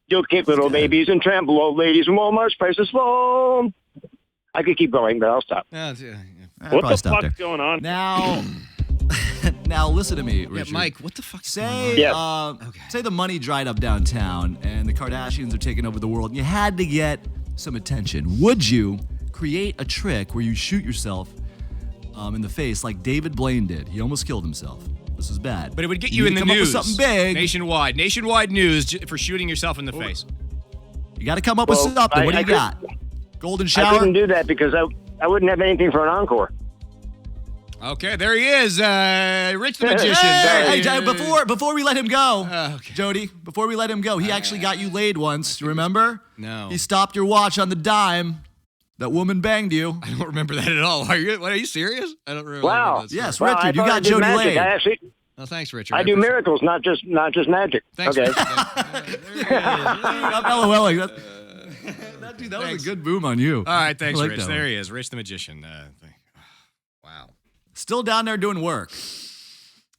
You'll kick little babies and trample old ladies when Walmart's prices fall. I could keep going, but I'll stop. What What the fuck's going on? Now, now listen to me, Richard. Yeah, Mike, what the fuck? Say, Yeah. say the money dried up downtown and the Kardashians are taking over the world and you had to get some attention. Would you create a trick where you shoot yourself in the face like David Blaine did? He almost killed himself. This is bad. But it would get You you in need the to come up with news. something big. Nationwide news for shooting yourself in the face. You got to come up with Well, something. What do I you got? Golden I shower? couldn't do that because I wouldn't have anything for an encore. Okay, there he is, Rich the Magician. Hey, There he is. before we let him go, Okay. Jody, before we let him go, he actually got you laid once. You remember? No. He stopped your watch on the dime. That woman banged you. I don't remember that at all. Are you serious? I don't remember. Wow. that. Yes, Well, I Richard, you thought I got did Jody magic. laid. I actually, Oh, thanks, Richard. I do appreciate it. miracles, not just magic. Thanks, Okay. Richard. I'm LOLing. That was a good boom on you. All right, thanks, I like Rich. that There one. he is, Rich the Magician. Wow. Still down there doing work.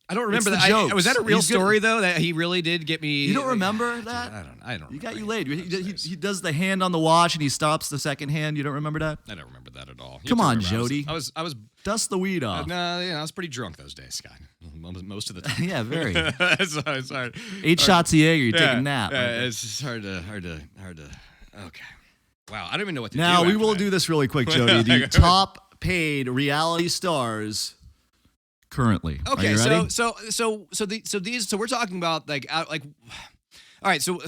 I don't remember It's that. the jokes. Was that a real He's good. story though? That he really did get me. You don't remember that? I don't. He got you remember laid. any of He does the hand on the watch and he stops the second hand. You don't remember that? I don't remember that at all. You Come have to on, remember, Jody. I was Dust the weed off. I was pretty drunk those days, Scott. Most of the time. Yeah, very. it's hard. 8 shots of Jaeger, you take a nap. It's just hard to. Okay. Wow, I don't even know what to do. Now, we after will that. do this really quick, Jody. The top paid reality stars currently. Okay, Are you ready? so we're talking about all right, so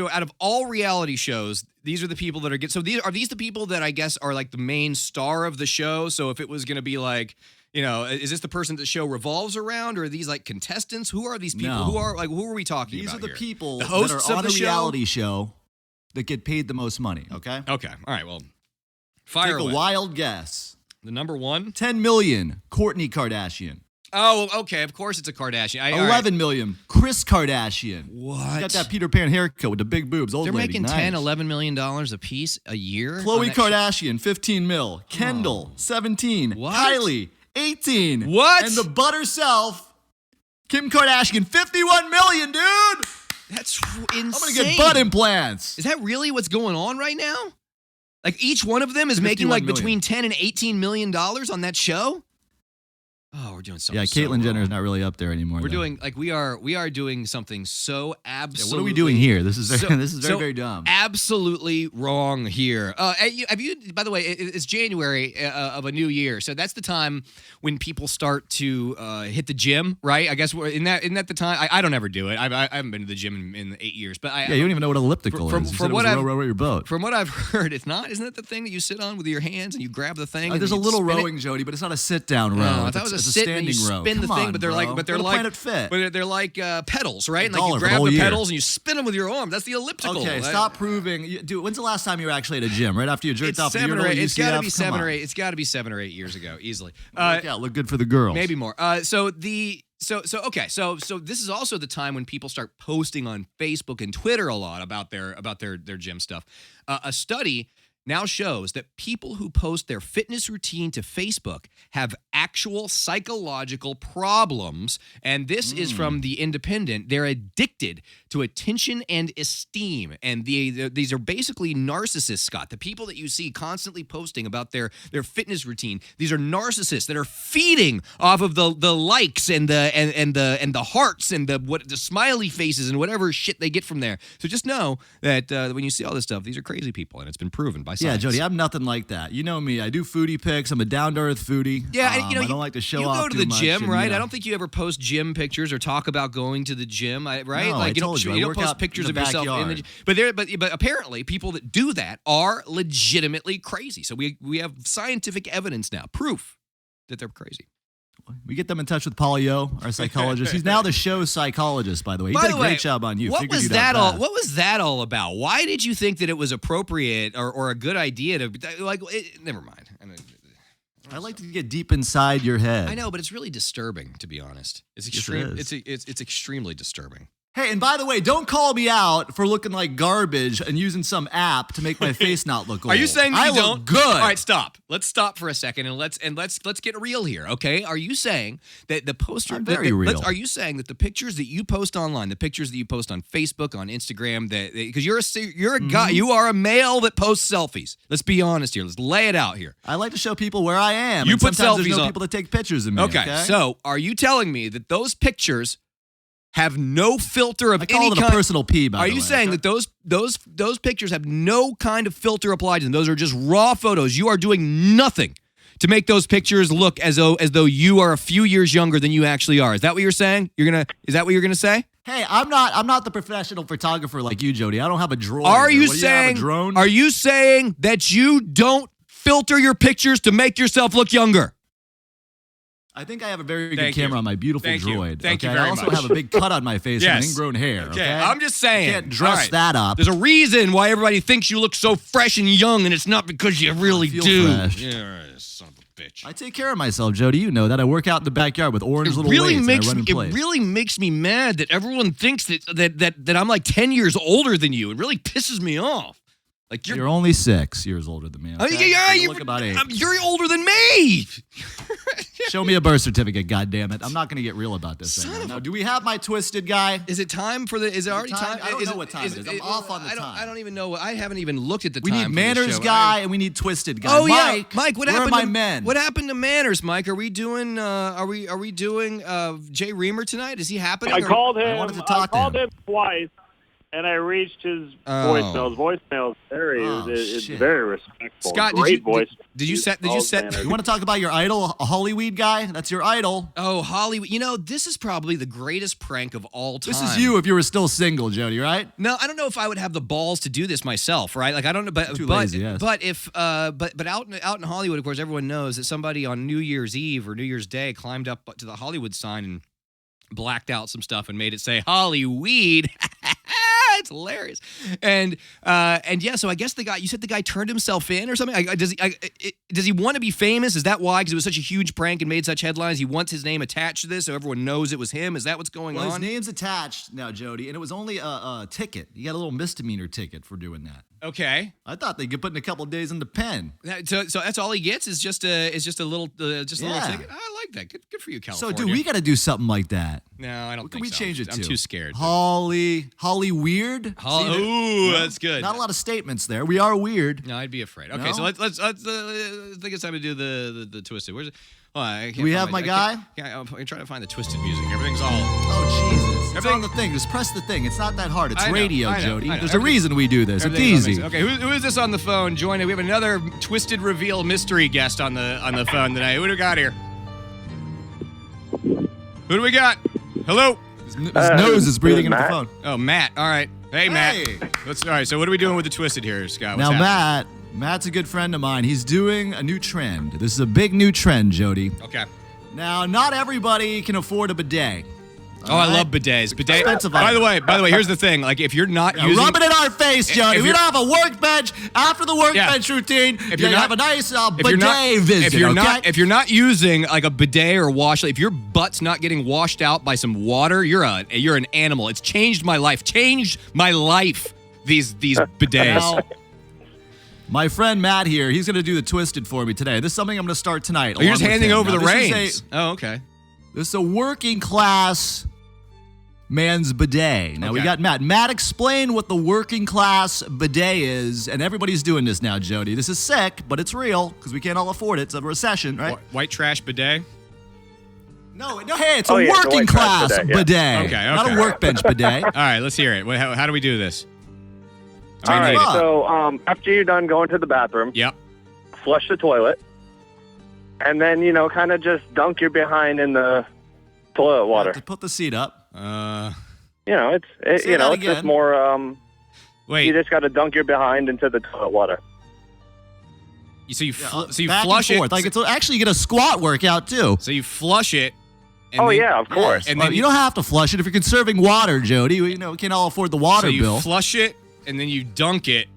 out of all reality shows, these are the people that are are these the people that I guess are like the main star of the show? So if it was going to be like, is this the person that the show revolves around, or are these like contestants? Who are these people? No. Who are we talking These about are the here? people The that hosts are of on the a show? reality show that get paid the most money, okay? Okay, all right, well, fire Take away. a wild guess. The number one? 10 million, Kourtney Kardashian. Oh, okay, of course it's a Kardashian. All right. 11 million, Kris Kardashian. What? She's got that Peter Pan haircut with the big boobs. Old They're lady. making nice. 10, $11 million a piece a year? Khloe on that show? Kardashian, 15 mil. Kendall, 17. What? Kylie, 18. What? And the butt herself, Kim Kardashian, 51 million, dude. That's insane. I'm going to get butt implants. Is that really what's going on right now? Like each one of them is making 51 like million. between 10 and 18 million dollars on that show? Oh, we're doing something. Yeah, so Caitlyn Jenner wrong. is not really up there anymore. We're though. doing like we are doing something so Yeah, absolutely. what are we doing here? This is So- this is very, so very dumb. Absolutely wrong here. Have you? By the way, it's January of a new year, so that's the time when people start to hit the gym, right? I guess isn't that the time? I don't ever do it. I haven't been to the gym in 8 years, but Yeah, you don't even know what elliptical From- is. You from said it what was I've- row your boat. From what I've heard, it's not. Isn't it the thing that you sit on with your hands and you grab the thing? and There's a you little spin it? rowing, Jody, but it's not a sit-down row. No, I It's thought it was a it's sit and standing you row. spin the Come thing, on, but they're bro. like Go to Planet Fit. they're like pedals, right? And like $1 you for the grab whole the year. pedals and you spin them with your arm. That's the elliptical. Okay, That- stop proving. Dude, when's the last time you were actually at a gym? Right after you jerked It's off the 7 or 8. urinal It's got to be UCF? 7 Come or on. 8. It's got to be 7 or 8 years ago, easily. Yeah, look good for the girls. Maybe more. So this is also the time when people start posting on Facebook and Twitter a lot about their gym stuff. A study now shows that people who post their fitness routine to Facebook have actual psychological problems, and this is from The Independent. They're addicted to attention and esteem, and these are basically narcissists, Scott. The people that you see constantly posting about their fitness routine, these are narcissists that are feeding off of the likes and the hearts and the smiley faces and whatever shit they get from there. So just know that when you see all this stuff, these are crazy people, and it's been proven by by Yeah, science. Jody, I'm nothing like that. You know me. I do foodie pics. I'm a down-to-earth foodie. Yeah, and, I don't like to show off You go to too the much gym, and, right? you know. I don't think you ever post gym pictures or talk about going to the gym, right? No, like I you don't, told you, I you don't work post out in pictures the of yourself in the backyard. gym. But apparently people that do that are legitimately crazy. So we have scientific evidence now, proof that they're crazy. We get them in touch with Paulio, our psychologist. He's now the show's psychologist, by the way. He By did the a great way, job on you. What Figured was you'd that have all? that. What was that all about? Why did you think that it was appropriate or a good idea to never mind. I like to get deep inside your head. I know, but it's really disturbing, to be honest. It's Yes, it extreme. is. It's extremely disturbing. Hey, and by the way, don't call me out for looking like garbage and using some app to make my face not look old. Are you saying that I you look don't? good? All right, stop. Let's stop for a second and let's get real here, okay? Are you saying that the poster? I'm very real. Are you saying that the pictures that you post online, the pictures that you post on Facebook, on Instagram, that because you're a guy, you are a male that posts selfies. Let's be honest here. Let's lay it out here. I like to show people where I am. You and put sometimes there's selfies no on- people that take pictures of me. Okay, so are you telling me that those pictures have no filter of I call any it a kind? personal pee, by Are the you way, saying okay? that those pictures have no kind of filter applied to them? Those are just raw photos. You are doing nothing to make those pictures look as though you are a few years younger than you actually are. Is that what you're saying? Is that what you're gonna say? Hey, I'm not the professional photographer like you, Jody. I don't have a drone. Are you What, do saying? have a drone? Are you saying that you don't filter your pictures to make yourself look younger? I think I have a very good Thank you. camera on my beautiful Thank you. droid. Thank you okay? very I also much. have a big cut on my face and Yes. ingrown hair. Okay, I'm just saying. You can't dress All right. that up. There's a reason why everybody thinks you look so fresh and young, and it's not because you really feel do. fresh. Yeah, son of a bitch. I take care of myself, Jody. You know that. I work out in the backyard with orange little weights and I run in place. It really makes me mad that everyone thinks that I'm like 10 years older than you. It really pisses me off. Like You're only 6 years older than me. Oh, Okay? yeah, You look about 8. You're older than me. Show me a birth certificate, goddammit. I'm not going to get real about this thing. Now, do we have my twisted guy? Is it time for the? Is it already time? time? I don't know what time it is. I'm off on the time. I don't even know. I haven't even looked at the We time. need for this manners show. guy and we need twisted guy. Oh Mike, yeah, Mike. What where happened are my to men? What happened to manners, Mike? Are we doing? Are we doing Jay Reamer tonight? Is he happening? I or- called him. I wanted to talk to called him. him twice, and I reached his Oh. voicemails. There he Oh, is. It's shit. very respectful. Scott, Great voice. did you set? You want to talk about your idol, a Hollyweed guy? That's your idol. Oh, Hollywood. You know, this is probably the greatest prank of all time. This is you if you were still single, Jody, right? No, I don't know if I would have the balls to do this myself, right? Like I don't know, but Too but lazy, yes. but if but out in Hollywood, of course, everyone knows that somebody on New Year's Eve or New Year's Day climbed up to the Hollywood sign and blacked out some stuff and made it say Hollyweed. It's hilarious, and yeah. So I guess you said the guy turned himself in or something. Does he want to be famous? Is that why? Because it was such a huge prank and made such headlines. He wants his name attached to this, so everyone knows it was him. Is that what's going Well, on? his name's attached now, Jody, and it was only a ticket. You got a little misdemeanor ticket for doing that. Okay. I thought they could put in a couple days in the pen. So that's all he gets is just a little little Yeah. ticket. I like that. Good for you, So, California. dude, we got to do something like that. No, I don't What think can we so. change it to? I'm too scared. Holly weird. Ooh, that's good. Not a lot of statements there. We are weird. No, I'd be afraid. Okay, No? so let's I think it's time to do the twisted. Where's it? Oh, I can't Do we find have my I guy? can't- I'm trying to find the twisted music. Everything's all. Oh Jesus! It's Everything- on the thing. Just press the thing. It's not that hard. It's I know, radio, I know, Jody. I know. There's a reason we do this. It's everything's easy. amazing. Okay, who is this on the phone? Joining. We have another twisted reveal mystery guest on the phone tonight. Who do we got here? Who do we got? Hello. His nose is breathing into the Matt. phone. Oh, Matt. All right. Hey, Matt. Hey. All right. So what are we doing with the twisted here, Scott? What's Now, happening? Matt's a good friend of mine. He's doing a new trend. This is a big new trend, Jody. Okay. Now, not everybody can afford a bidet. Oh, I love bidets. Bidet. Expensive By the item. way, here's the thing. Like, if you're not Now, using, rub it in our face, Jody. if We you're- don't have a workbench. After the workbench routine, If you you're not- have a nice if bidet you're not, visit. if you're not using like a bidet or wash, if your butt's not getting washed out by some water, you're an animal. It's changed my life. Changed my life. These bidets. Now, my friend Matt here, he's going to do the twisted for me today. This is something I'm going to start tonight. Oh, you're along just with handing him. over Now, the this is reins. Oh, okay. This is a working class man's bidet. Now we Okay. got Matt. Matt, explain what the working class bidet is, and everybody's doing this now, Jody. This is sick, but it's real because we can't all afford it. It's a recession, right? White trash bidet. No, hey, it's Oh, a yeah, it's a working white trash class bidet, yeah. bidet, Okay, not okay. a workbench bidet. All right, let's hear it. How do we do this? I All mean, right, so after you're done going to the bathroom, Yep. flush the toilet, and then, kind of just dunk your behind in the toilet water. To put the seat up. It's Say that just again. more, Wait. you just got to dunk your behind into the toilet water. So you Back flush and it. forth. Like it's actually you get a squat workout too. So you flush it. And Oh, then- yeah, of course. And Well, then you don't have to flush it if you're conserving water, Jody. We can't all afford the water so you bill. flush it, and then you dunk it,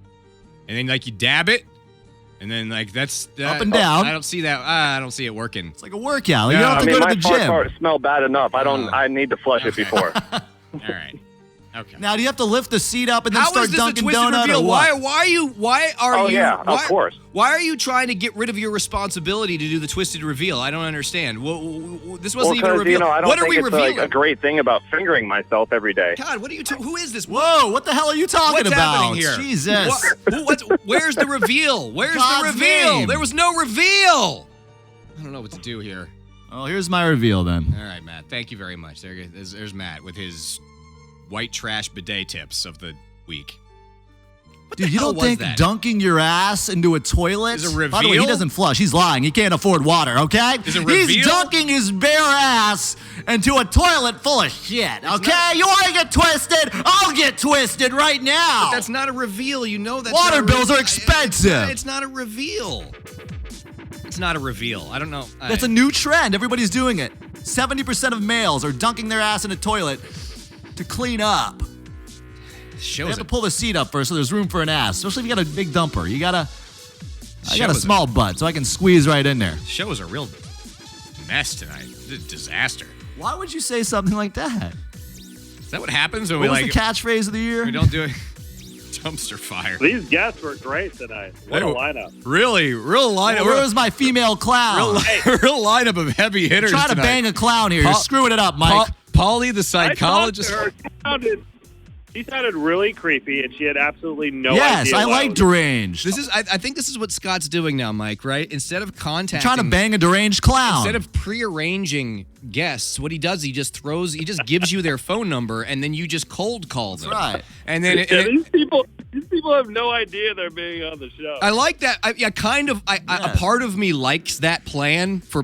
and then you dab it, and then that's Up and down. I don't see that. I don't see it working. It's like a workout. Yeah. You don't have to go my to the fart gym. part smell bad enough. I need to flush it Okay. before. All right. Okay. Now, do you have to lift the seat up and then How start is this a dunking twisted donut reveal? or what? Why are Oh, you? yeah, of why, course. Why are you trying to get rid of your responsibility to do the twisted reveal? I don't understand. This wasn't even a reveal. I don't What are think we it's revealing? like a great thing about fingering myself every day. God, what are you? Who is this? Whoa, what the hell are you talking What's about? happening here? Jesus. Where's the reveal? Where's the God's reveal? name. There was no reveal. I don't know what to do here. Oh, here's my reveal then. All right, Matt. Thank you very much. There's Matt with his white trash bidet tips of the week. What Dude, the you hell don't was think that? dunking your ass into a toilet? Is a By the way, he reveal? doesn't flush. He's lying. He can't afford water, okay? Is a He's reveal? dunking his bare ass into a toilet full of shit, okay? You want to get twisted? I'll get twisted right now. But that's not a reveal. You know that Water bills are expensive. It's not a reveal. It's not a reveal. I don't know. That's a new trend. Everybody's doing it. 70% of males are dunking their ass in a toilet to clean up. You shows have to it. pull the seat up first so there's room for an ass, especially if you got a big dumper. I got a Shows it. small butt, so I can squeeze right in there. Show is a real mess tonight. Disaster. Why would you say something like that? Is that what happens when What we was the catchphrase of the year? we don't do it? Dumpster fire. These guests were great tonight. What a Hey, lineup. Really, real lineup. Where was my female clown? real lineup of heavy hitters. Try to tonight. bang a clown here. You're Paul- screwing it up, Mike. Polly, the psychologist. I talked to her. She sounded really creepy, and she had absolutely no yes, idea. I what like was- deranged. I think this is what Scott's doing now, Mike. Right? Instead of contacting, Trying to bang a deranged clown. Instead of prearranging guests, what he does, he just gives you their phone number, and then you just cold call them. right. And then Yeah, these people have no idea they're being on the show. I like that. A part of me likes that plan for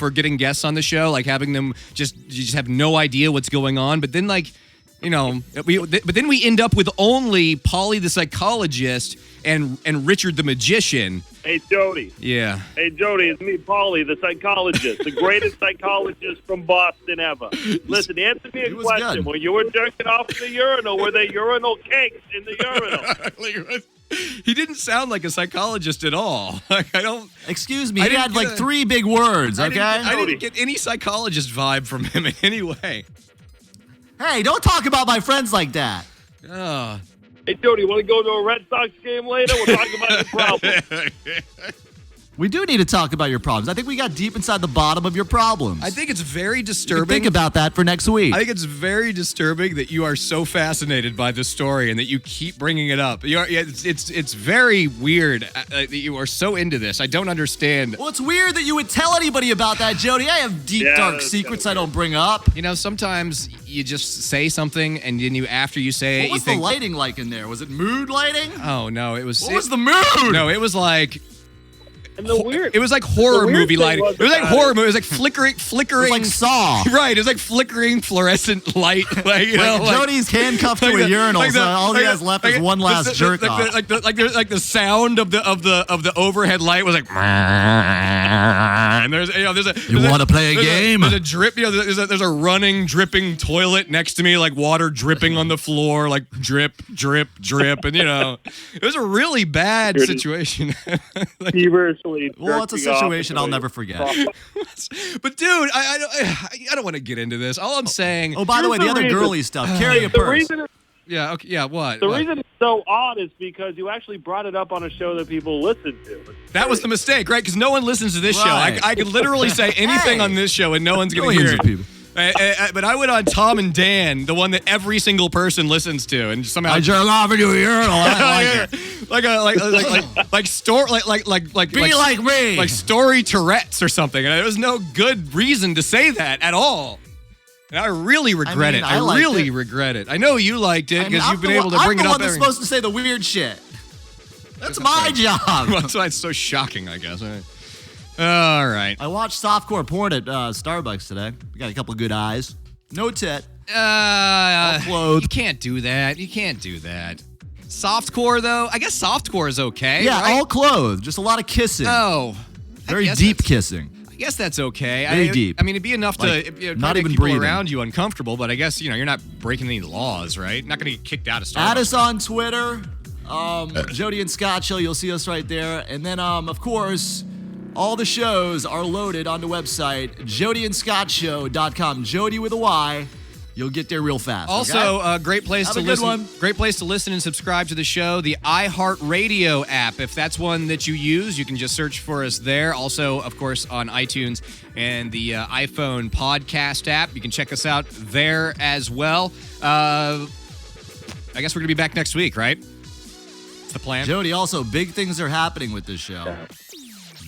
getting guests on the show, like having them just have no idea what's going on. But then, but then we end up with only Polly the psychologist and Richard the magician. Hey, Jody. Yeah. Hey, Jody, it's me, Paulie, the psychologist, the greatest psychologist from Boston ever. Listen, answer me a was question. good. When you were jerking off in the urinal, were there urinal cakes in the urinal? He didn't sound like a psychologist at all. Like, I don't. Excuse me. I He didn't had get like a- 3 big words, I okay? didn't get any psychologist vibe from him in any way. Hey, don't talk about my friends like that. Oh. Hey, Jody, want to go to a Red Sox game later? We'll talk about your problem. We do need to talk about your problems. I think we got deep inside the bottom of your problems. I think it's very You can disturbing. think about that for next week. I think it's very disturbing that you are so fascinated by this story and that you keep bringing it up. It's very weird that you are so into this. I don't understand. Well, it's weird that you would tell anybody about that, Jody. I have deep, Yeah, dark that's secrets kinda I don't bring up. You know, sometimes you just say something and then after you say it, What you was think, the lighting like in there? Was it mood lighting? oh no, it was. What was the mood? No, it was like. And the weird, It was like horror the weird movie thing lighting. was It was like about horror it- movie. It was like flickering. It was like Saw. Right, it was like flickering fluorescent light. Like, you know, like, Jody's handcuffed to a the- urinal, like so the- all he like has the- left like is one last jerk off. Like the sound of the overhead light was like, and there's You wanna play a game? There's a drip. There's a running, dripping toilet next to me, like water dripping on the floor, like drip, drip, drip, and it was a really bad You're just- situation. feverishly Well, it's a jerking off situation I'll until never you- forget. But dude, I don't want to get into this. All I'm saying. Oh, by the way, the Here's the other reason. girly stuff. Carry a The purse. reason, Yeah. Okay. Yeah. What? the What? reason it's so odd is because you actually brought it up on a show that people listen to. That was the mistake, right? Because no one listens to this Right. show. I could literally say anything Hey. on this show and no one's going to Millions hear of it. people. But I went on Tom and Dan, the one that every single person listens to, and somehow I jerk off into a urinal. I like it. Be like me. like story Tourette's or something. And there was no good reason to say that at all. And I really regret it. I liked really it. regret it. I know you liked it because you've been able to bring it I'm the up. one that's supposed to say the weird shit. That's my job. That's why it's so shocking, I guess. All right. I watched softcore porn at Starbucks today. We got a couple of good eyes. No tit. All clothed. You can't do that. You can't do that. Softcore, though? I guess softcore is okay. Yeah, right? all clothed. Just a lot of kissing. Oh. Very deep kissing. I guess that's okay. Very deep. I mean, it'd be enough Like, to not make even people breathing. around you uncomfortable, but I guess, you're not breaking any laws, right? Not going to get kicked out of Starbucks. Add us on Twitter. Jody and Scott Show. You'll see us right there. And then, of course, all the shows are loaded on the website, jodyandscottshow.com. Jody with a Y. You'll get there real fast. Also, okay? a great place Have to a good listen. one. Great place to listen and subscribe to the show. The iHeartRadio app. If that's one that you use, you can just search for us there. Also, of course, on iTunes and the iPhone podcast app. You can check us out there as well. I guess we're gonna be back next week, right? That's the plan. Jody, also, big things are happening with this show.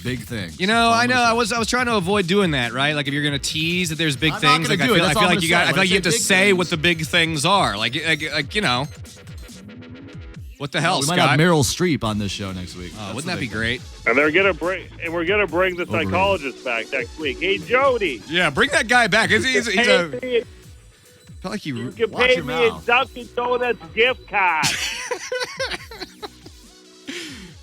Big thing. I know. I was trying to avoid doing that, right? Like if you're gonna tease that there's big I'm not things, gonna like do it. I That's feel all I'm like you gonna got. I say. feel like you have to Big say things. what the big things are. Like what the hell, We Scott? might have Meryl Streep on this show next week. Wouldn't that be great? And we're gonna bring the psychologist back next week. Hey, Jody. Yeah, bring that guy back. He's a. I feel like You can pay me in Dunkin' Donuts gift card.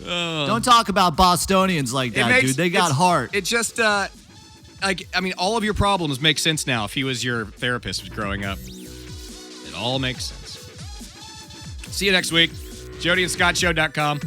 Don't talk about Bostonians like that, dude. They got heart. It just, all of your problems make sense now if he was your therapist growing up. It all makes sense. See you next week. JodyandScottShow.com.